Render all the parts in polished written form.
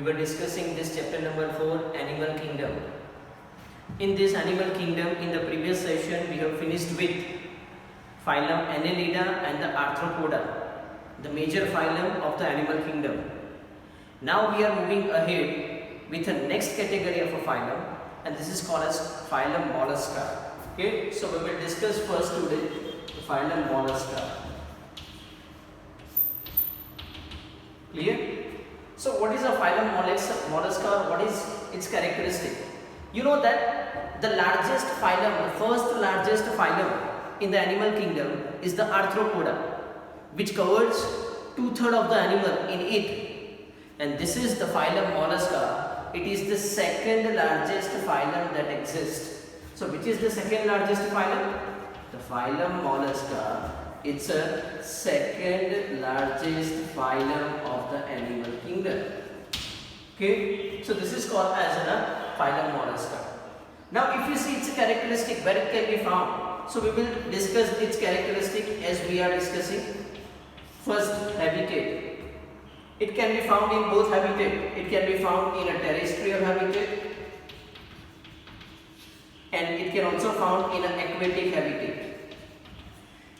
were discussing this chapter number 4, Animal Kingdom. In this Animal Kingdom, in the previous session, we have finished with phylum Annelida and the Arthropoda, the major phylum of the Animal Kingdom. Now we are moving ahead with the next category of a phylum, and this is called as phylum Mollusca. Okay, so we will discuss first today the phylum Mollusca. Clear? So what is a phylum Mollusca? What is its characteristic? You know that the largest phylum, the first largest phylum in the animal kingdom is the Arthropoda, which covers 2/3 of the animal in it. And this is the phylum Mollusca. It is the second largest phylum that exists. So which is the second largest phylum? The phylum Mollusca. It's a second largest phylum of the animal kingdom. Okay, so this is called as a phylum Mollusca. Now if you see its characteristic, where it can be found, so we will discuss its characteristic as we are discussing. First, habitat. It can be found in both habitat. It can be found in a terrestrial habitat and it can also found in an aquatic habitat.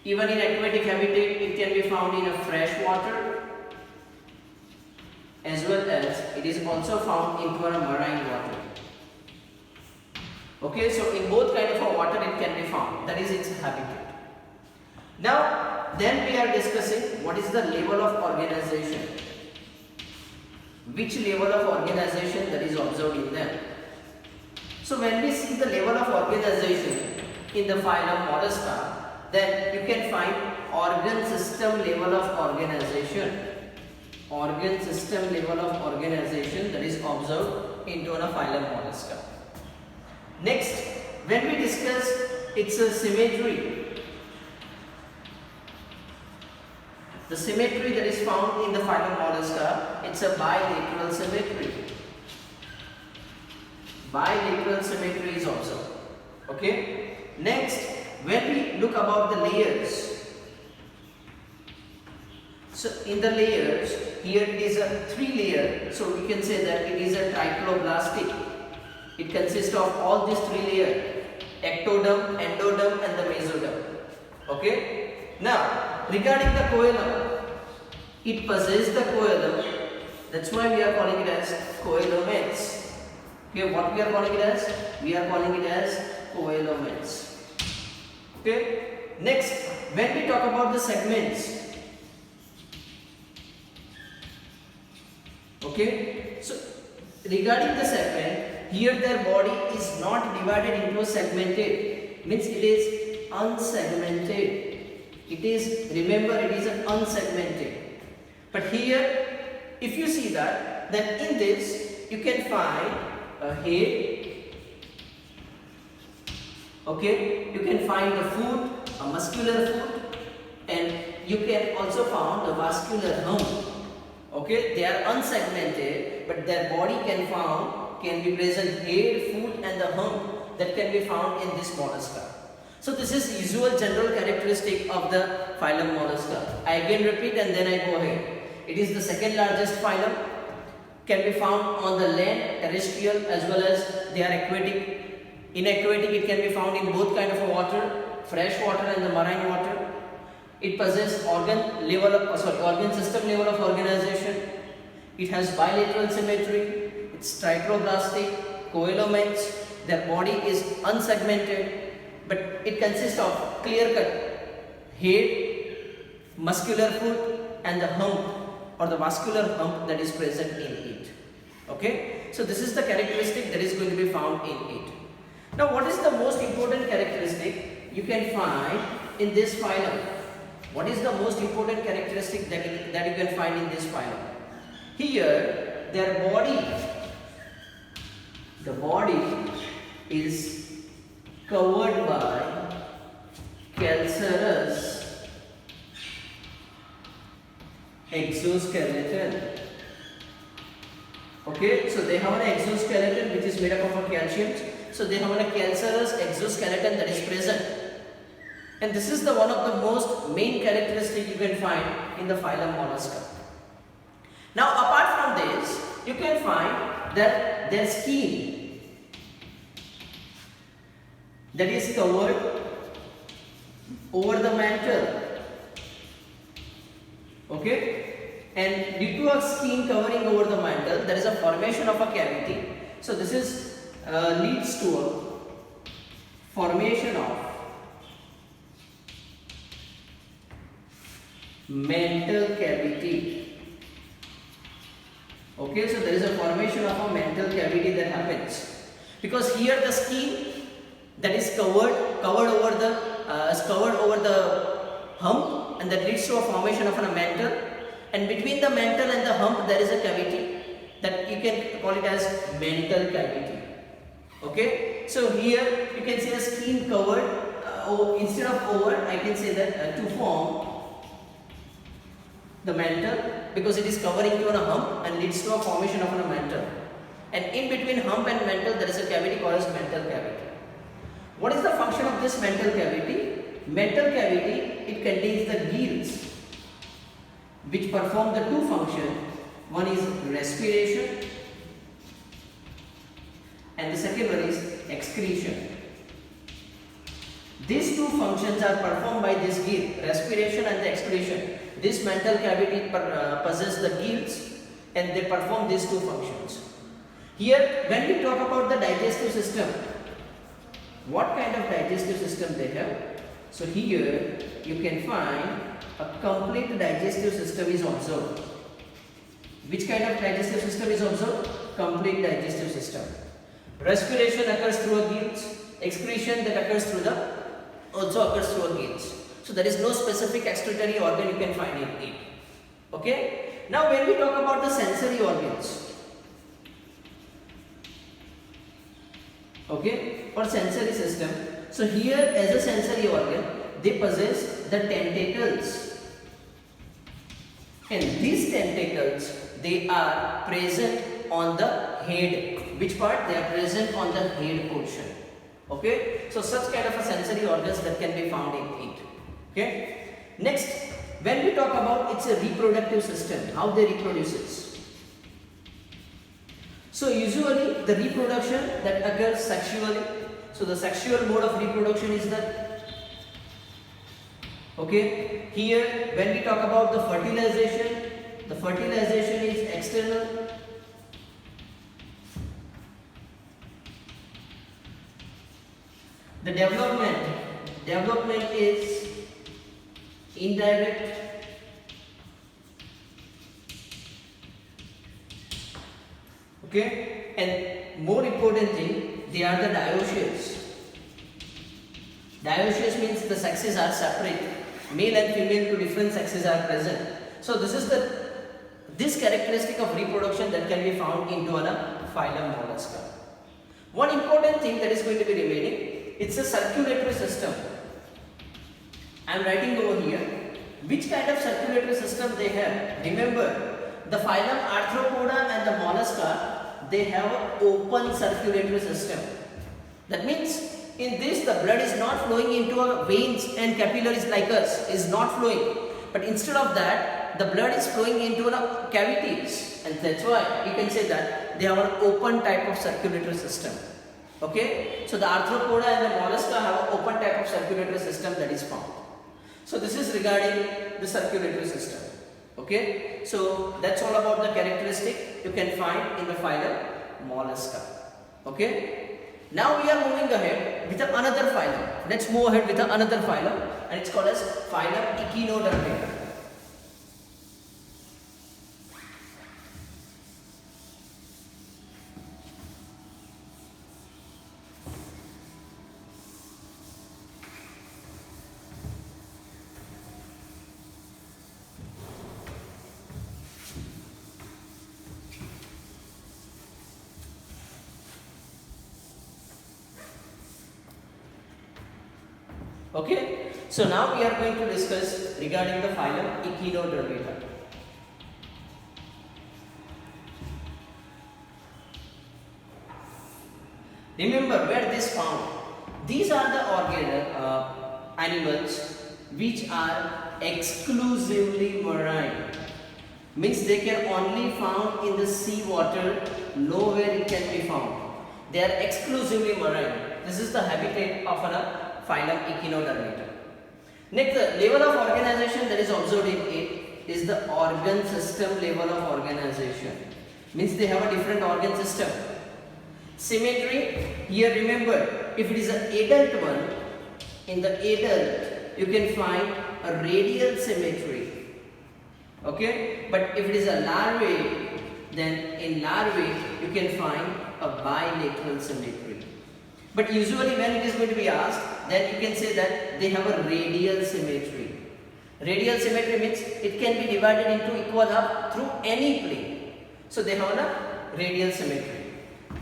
Even in aquatic habitat, it can be found in a fresh water as well as it is also found into a marine water. Okay, so in both kind of a water it can be found. That is its habitat. Now, then we are discussing what is the level of organization. Which level of organization that is observed in them. So when we see the level of organization in the phylum Mollusca, then you can find organ system level of organization. Organ system level of organization that is observed into a phylum Mollusca. Next, when we discuss its symmetry, the symmetry that is found in the phylum Mollusca, it's a bilateral symmetry. Bilateral symmetry is observed. Okay. Next, when we look about the layers, so in the layers, here it is a 3-layer, so we can say that it is a triploblastic. It consists of all these 3 layers: ectoderm, endoderm and the mesoderm. Okay. Now, regarding the coelom, it possesses the coelom. That's why we are calling it as coelomates. Okay, what we are calling it as? We are calling it as coelomates. Okay. Next, when we talk about the segments, okay, so regarding the segment, here their body is not divided into segmented, means it is unsegmented. It is, remember, it is an unsegmented. But here, if you see that, then in this you can find a head. Okay, you can find the foot, a muscular foot, and you can also find the vascular hump. Okay, they are unsegmented, but their body can be present head, foot, and the hump that can be found in this mollusca. So this is usual general characteristic of the phylum Mollusca. I again repeat and then I go ahead. It is the second largest phylum. Can be found on the land, terrestrial, as well as they are aquatic. In aquatic, it can be found in both kind of water, fresh water and the marine water. It possesses organ system level of organization. It has bilateral symmetry. It's triploblastic, coelomates. Their body is unsegmented, but it consists of clear-cut head, muscular foot, and the hump or the vascular hump that is present in it. Okay, so this is the characteristic that is going to be found in it. Now, what is the most important characteristic you can find in this phylum? What is the most important characteristic that you can find in this phylum? Here, their body, the body is covered by calcareous exoskeleton. Okay, so they have an exoskeleton which is made up of calcium. So they have a calcareous exoskeleton that is present. And this is the one of the most main characteristic you can find in the phylum Mollusca. Now apart from this, you can find that their skin that is covered over the mantle. Okay, and due to a skin covering over the mantle, there is a formation of a cavity. So this is leads to a formation of mantle cavity. Okay, so there is a formation of a mantle cavity that happens because here the skin that is covered over the hump, and that leads to a formation of a mantle, and between the mantle and the hump there is a cavity that you can call it as mantle cavity. Okay, so here you can see a skin covered, instead of over I can say that to form the mantle, because it is covering to a hump and leads to a formation of a mantle, and in between hump and mantle there is a cavity called as mantle cavity. What is the function of this mantle cavity? Mantle cavity, it contains the gills which perform the two functions. One is respiration and the second one is excretion. These two functions are performed by this gill, respiration and the excretion. This mantle cavity possesses the gills and they perform these two functions. Here when we talk about the digestive system, what kind of digestive system they have? So here you can find a complete digestive system is observed. Which kind of digestive system is observed? Complete digestive system. Respiration occurs through a gills. Excretion that occurs through also occurs through a gills. So there is no specific excretory organ you can find in it. Okay. Now when we talk about the sensory organs, okay, or sensory system. So here as a sensory organ, they possess the tentacles, and these tentacles, they are present on the head. Which part? They are present on the head portion. Okay, so such kind of a sensory organs that can be found in it. Okay, next when we talk about its a reproductive system, how they reproduces. So usually the reproduction that occurs sexually. So the sexual mode of reproduction is that. Okay, here when we talk about the fertilization is external. The development is indirect. Okay, and more important thing, they are the dioecious. Dioecious means the sexes are separate. Male and female to different sexes are present. So this characteristic of reproduction that can be found into a phylum Mollusca. One important thing that is going to be remaining, it's a circulatory system. I am writing over here which kind of circulatory system they have. Remember, the phylum Arthropoda and the Mollusca, they have an open circulatory system. That means in this the blood is not flowing into our veins and capillaries like us, is not flowing, but instead of that the blood is flowing into the cavities, and that's why you can say that they have an open type of circulatory system. Okay, so the Arthropoda and the Mollusca have an open type of circulatory system that is found. So this is regarding the circulatory system. Okay, so that's all about the characteristic you can find in the phylum Mollusca. Okay, now we are moving ahead with another phylum. Let's move ahead with another phylum, and it's called as phylum Echinodermata. Okay, so now we are going to discuss regarding the phylum Echinodermata. Remember where this found. These are the animals which are exclusively marine. means they can only found in the sea water, nowhere it can be found. They are exclusively marine. This is the habitat of a phylum Echinodermata. Next, the level of organization that is observed in it is the organ system level of organization. Means they have a different organ system. Symmetry, here remember, if it is an adult one, in the adult you can find a radial symmetry. Okay, but if it is a larvae, then in larvae you can find a bilateral symmetry. But usually when it is going to be asked, then you can say that they have a radial symmetry. Radial symmetry means it can be divided into equal half through any plane. So they have a radial symmetry.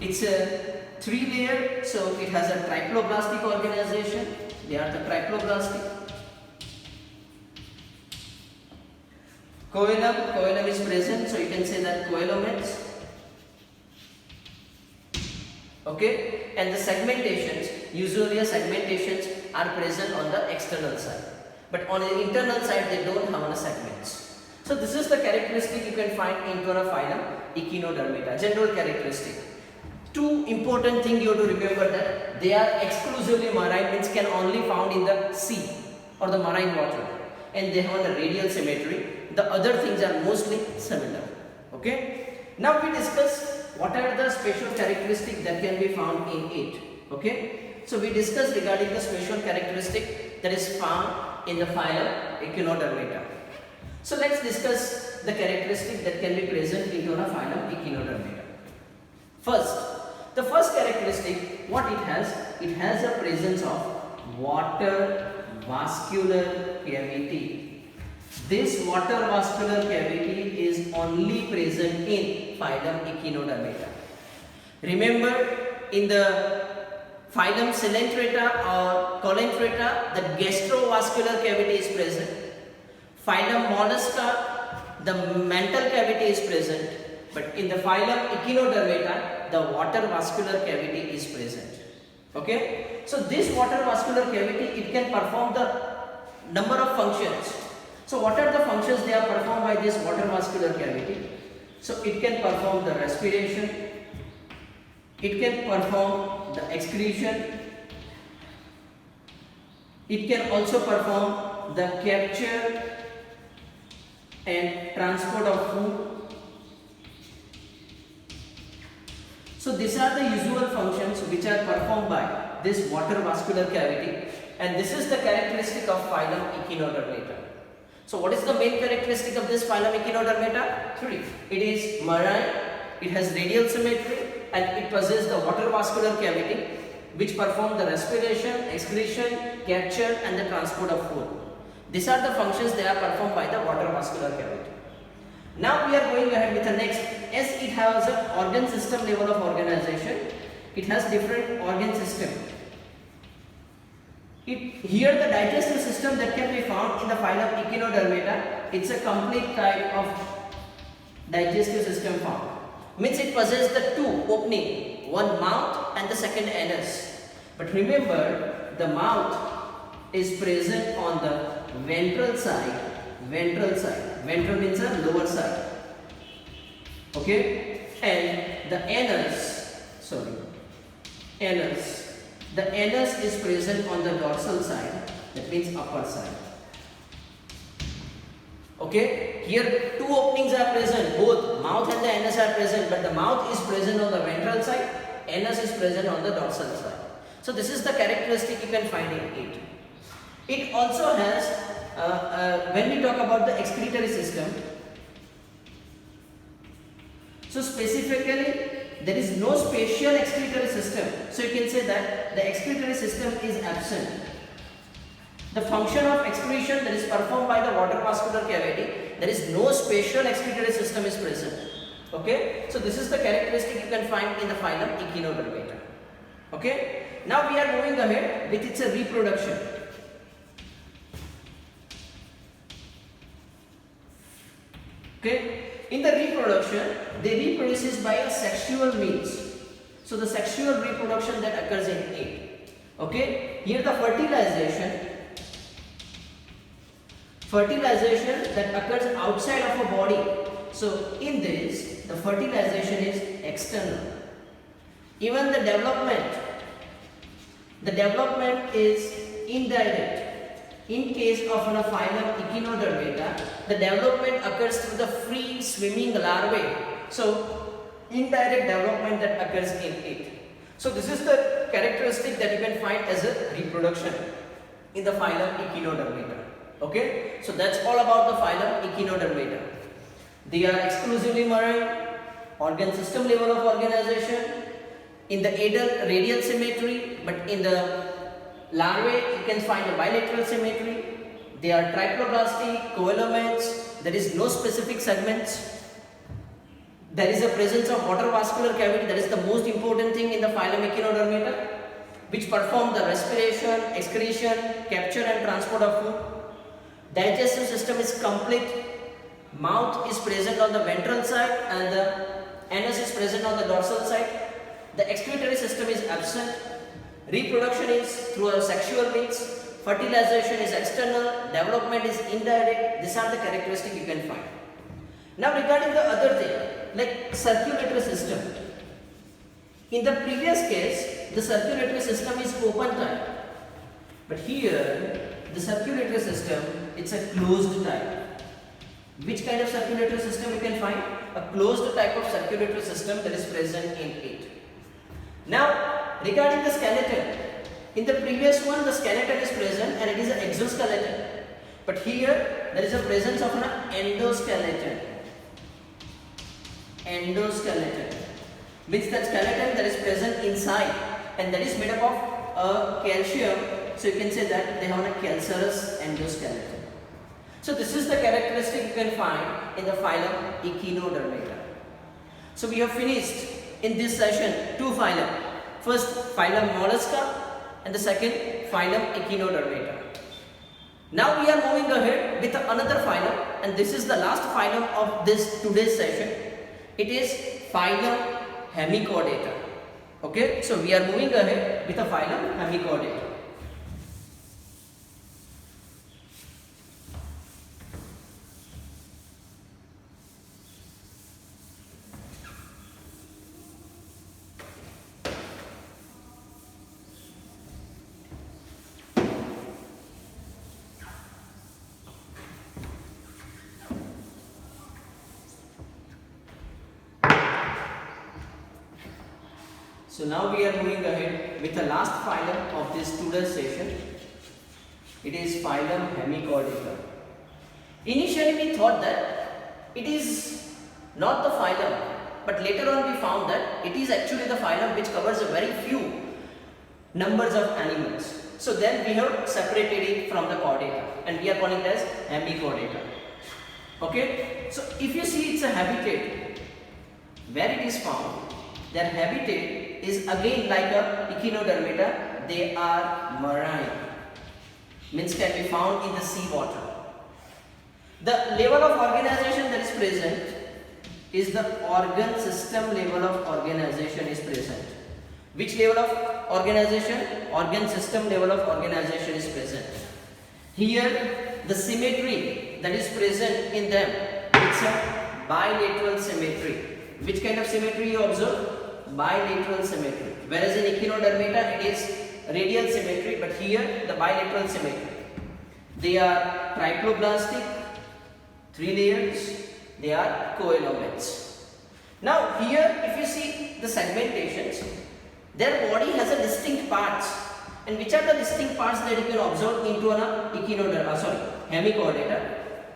It's a 3-layer, so it has a triploblastic organization. They are the triploblastic. Coelom is present, so you can say that coelomates. Okay, and the segmentations, usually segmentations are present on the external side, but on the internal side they don't have any segments. So this is the characteristic you can find into a phylum Echinodermata, general characteristic. Two important things you have to remember, that they are exclusively marine, means can only found in the sea or the marine water, and they have a radial symmetry. The other things are mostly similar. Okay, now we discuss what are the special characteristics that can be found in it. Okay, so we discussed regarding the special characteristic that is found in the phylum Echinodermata. So let's discuss the characteristic that can be present in a phylum Echinodermata. First, the first characteristic, what it has a presence of water vascular cavity. This water vascular cavity is only present in phylum Echinodermata. Remember, in the phylum Coelenterata or Coelenterata, the gastrovascular cavity is present. Phylum Mollusca, the mantle cavity is present. But in the phylum Echinodermata, the water vascular cavity is present. Okay, so this water vascular cavity, it can perform the number of functions. So what are the functions they are performed by this water vascular cavity? So it can perform the respiration, it can perform the excretion, it can also perform the capture and transport of food. So these are the usual functions which are performed by this water vascular cavity, and this is the characteristic of phylum Echinodermata. So what is the main characteristic of this phylum Echinodermata? 3. It is marine, it has radial symmetry, and it possesses the water vascular cavity which perform the respiration, excretion, capture and the transport of food. These are the functions they are performed by the water vascular cavity. Now we are going ahead with the next. As it has an organ system level of organization, it has different organ system. Here the digestive system that can be found in the phylum Echinodermata, it's a complete type of digestive system found. Means it possesses the two opening, one mouth and the second anus. But remember, the mouth is present on the ventral side. Ventral means the lower side. Okay, and the anus. The anus is present on the dorsal side, that means upper side. Okay, here two openings are present, both mouth and the anus are present, but the mouth is present on the ventral side, anus is present on the dorsal side. So this is the characteristic you can find in it. It also has, when we talk about the excretory system, so specifically there is no spatial excretory system. So you can say that the excretory system is absent. The function of excretion that is performed by the water vascular cavity, there is no spatial excretory system is present. Okay, so this is the characteristic you can find in the phylum Echinodermata. Okay, now we are moving ahead with its reproduction. Okay, in the reproduction, they reproduces by a sexual means. So the sexual reproduction that occurs in it. Okay, here the fertilization that occurs outside of a body. So in this, the fertilization is external. Even the development is indirect. In case of a phylum Echinodermata, the development occurs through the free swimming larvae. So indirect development that occurs in it. So this is the characteristic that you can find as a reproduction in the phylum Echinodermata. Okay, so that's all about the phylum Echinodermata. They are exclusively marine, organ system level of organization. In the adult, radial symmetry, but in the larvae you can find a bilateral symmetry. They are triploblastic, coelomates. There is no specific segments. There is a presence of water vascular cavity. That is the most important thing in the phylum Echinodermata, which perform the respiration, excretion, capture and transport of food. Digestive system is complete. Mouth is present on the ventral side and the anus is present on the dorsal side. The excretory system is absent. Reproduction is through a sexual means. Fertilization is external. Development is indirect. These are the characteristics you can find. Now regarding the other thing, like circulatory system. In the previous case, the circulatory system is open type. But here, the circulatory system, it's a closed type. Which kind of circulatory system you can find? A closed type of circulatory system that is present in it. Now, regarding the skeleton, in the previous one the skeleton is present and it is an exoskeleton. But here there is a presence of an endoskeleton. Endoskeleton means that skeleton that is present inside and that is made up of calcium. So you can say that they have a calcareous endoskeleton. So this is the characteristic you can find in the phylum Echinodermata. So we have finished in this session two phylum. First phylum Mollusca and the second phylum Echinodermata. Now we are moving ahead with another phylum, and this is the last phylum of this today's session. It is phylum Hemichordata. Okay, so we are moving ahead with a phylum Hemichordata. So now we are moving ahead with the last phylum of this today's session. It is phylum Hemichordata. Initially we thought that it is not the phylum, but later on we found that it is actually the phylum which covers a very few numbers of animals. So then we have separated it from the chordata and we are calling it as Hemichordata. Okay, so if you see it's a habitat, where it is found, their habitat is again like a Echinodermata. They are marine, means can be found in the sea water. The level of organization that is present is the organ system level of organization is present. Which level of organization? Organ system level of organization is present. Here the symmetry that is present in them, it's a bilateral symmetry. Which kind of symmetry you observe? Bilateral symmetry. Whereas in Echinodermata it is radial symmetry, but here the bilateral symmetry. They are triploblastic, 3 layers. They are coelomates. Now here if you see the segmentations, their body has a distinct parts. And which are the distinct parts that you can observe into an Hemichordata?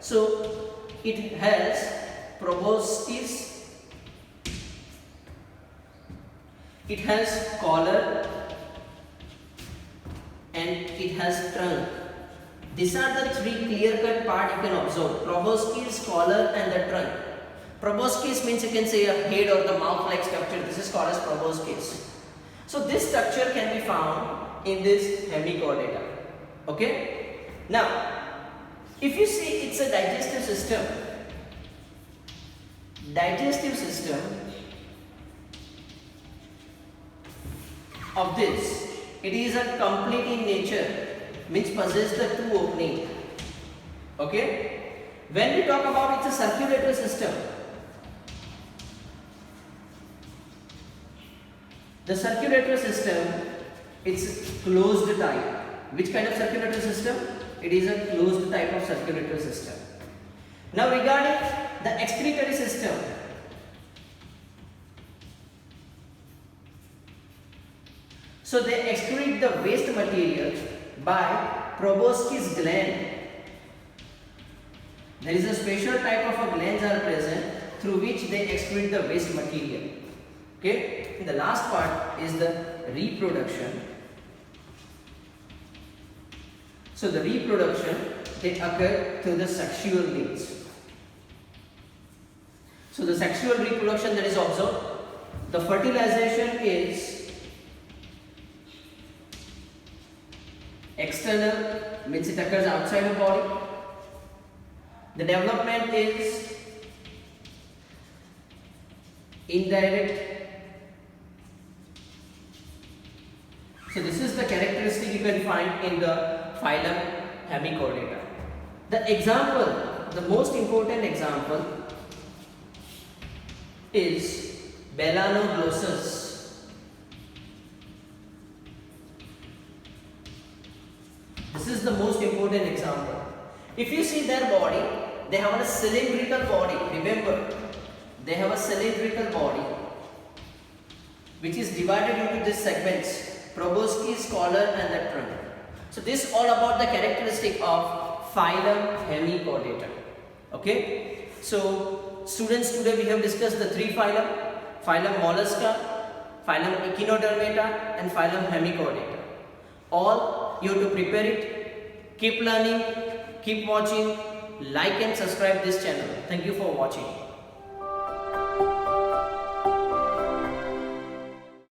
So it has proboscis. It has collar and it has trunk. These are the three clear-cut parts you can observe: proboscis, collar and the trunk. Proboscis means you can say a head or the mouth-like structure. This is called as proboscis. So this structure can be found in this Hemichordata. Okay. Now, if you see it's a digestive system. Digestive system of this, it is a complete in nature, which possesses the two opening. Okay. When we talk about it's a circulatory system, The circulatory system, it's closed type. Which kind of circulatory system? It is a closed type of circulatory system. Now regarding the excretory system, so they excrete the waste material by proboscis gland. There is a special type of a glands are present through which they excrete the waste material. Okay. And the last part is the reproduction. So the reproduction, they occur through the sexual means. So the sexual reproduction that is observed, the fertilization is external, means it occurs outside the body. The development is indirect. So this is the characteristic you can find in the phylum Hemichordata. The example, the most important example is Belanoglossus. This is the most important example. If you see their body, they have a cylindrical body. Remember, they have a cylindrical body which is divided into these segments: proboscis, collar, and the trunk. So this is all about the characteristic of phylum Hemichordata. Okay. So students, today we have discussed the three phylum: phylum Mollusca, phylum Echinodermata, and phylum Hemichordata. All you have to prepare it. Keep learning, keep watching, like and subscribe this channel. Thank you for watching.